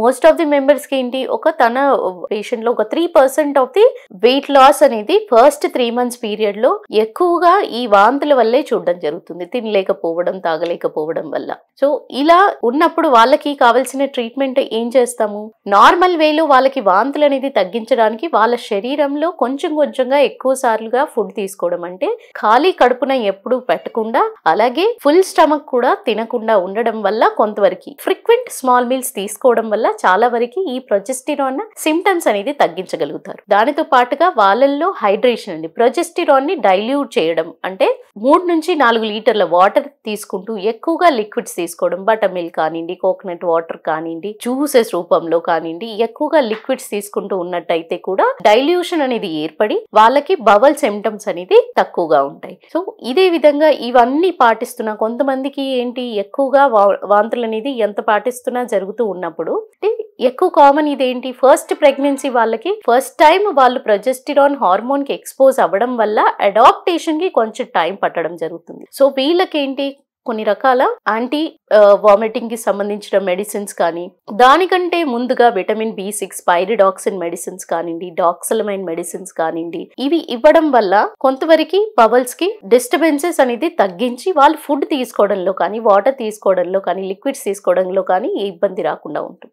Most of the members కి ఏంటి తన పేషెంట్ లో ఒక 3% ఆఫ్ ది వెయిట్ లాస్ అనేది ఫస్ట్ 3 months పీరియడ్ లో ఎక్కువగా ఈ వాంతుల వల్లే చూడడం జరుగుతుంది, తినలేకపోవడం తాగలేకపోవడం వల్ల. సో ఇలా ఉన్నప్పుడు వాళ్ళకి కావాల్సిన ట్రీట్మెంట్ ఏం చేస్తాము, నార్మల్ వేలో వాళ్ళకి వాంతులు అనేది తగ్గించడానికి వాళ్ళ శరీరంలో కొంచెం కొంచెంగా ఎక్కువ సార్లుగా ఫుడ్ తీసుకోవడం, అంటే ఖాళీ కడుపున ఎప్పుడు పెట్టకుండా అలాగే ఫుల్ స్టమక్ కూడా తినకుండా ఉండడం వల్ల కొంతవరకు ఫ్రీక్వెంట్ స్మాల్ మీల్స్ తీసుకోవడం వల్ల చాలా వరకు ఈ ప్రొజెస్టిరాన్ సిమ్టమ్స్ అనేది తగ్గించగలుగుతారు. దానితో పాటుగా వాళ్ళల్లో హైడ్రేషన్ అండి, ప్రొజెస్టిరాన్ ని డైల్యూట్ చేయడం అంటే 3 నుంచి 4 లీటర్ల వాటర్ తీసుకుంటూ ఎక్కువగా లిక్విడ్స్ తీసుకోవడం, బటర్ మిల్క్ కానివ్వండి, కోకోనట్ వాటర్ కానివ్వండి, జ్యూసెస్ రూపంలో కానివ్వండి, ఎక్కువగా లిక్విడ్స్ తీసుకుంటూ ఉన్నట్టయితే కూడా డైల్యూషన్ అనేది ఏర్పడి వాళ్ళకి బవల్ సిమ్టమ్స్ అనేది తక్కువగా ఉంటాయి. సో ఇదే విధంగా ఇవన్నీ పాటిస్తున్నా కొంతమందికి ఏంటి ఎక్కువగా వాంతులు అనేది ఎంత పాటిస్తున్నా జరుగుతూ ఉన్నప్పుడు ఎక్కువ కామన్ ఇదేంటి, ఫస్ట్ ప్రెగ్నెన్సీ వాళ్ళకి ఫస్ట్ టైం వాళ్ళు ప్రొజెస్టిరాన్ హార్మోన్ కి ఎక్స్పోజ్ అవ్వడం వల్ల అడాప్టేషన్ కి కొంచెం టైం పట్టడం జరుగుతుంది. సో వీళ్ళకేంటి కొన్ని రకాల యాంటీ వామిటింగ్ కి సంబంధించిన మెడిసిన్స్ కానీ, దానికంటే ముందుగా విటమిన్ B6 పైరిడాక్సిన్ మెడిసిన్స్ కానివ్వండి, డాక్సలమైన్ మెడిసిన్స్ కానివ్వండి, ఇవి ఇవ్వడం వల్ల కొంతవరకు బబల్స్ కి డిస్టర్బెన్సెస్ అనేది తగ్గించి వాళ్ళు ఫుడ్ తీసుకోవడంలో కానీ, వాటర్ తీసుకోవడంలో కానీ, లిక్విడ్స్ తీసుకోవడంలో కానీ ఏ ఇబ్బంది రాకుండా ఉంటుంది.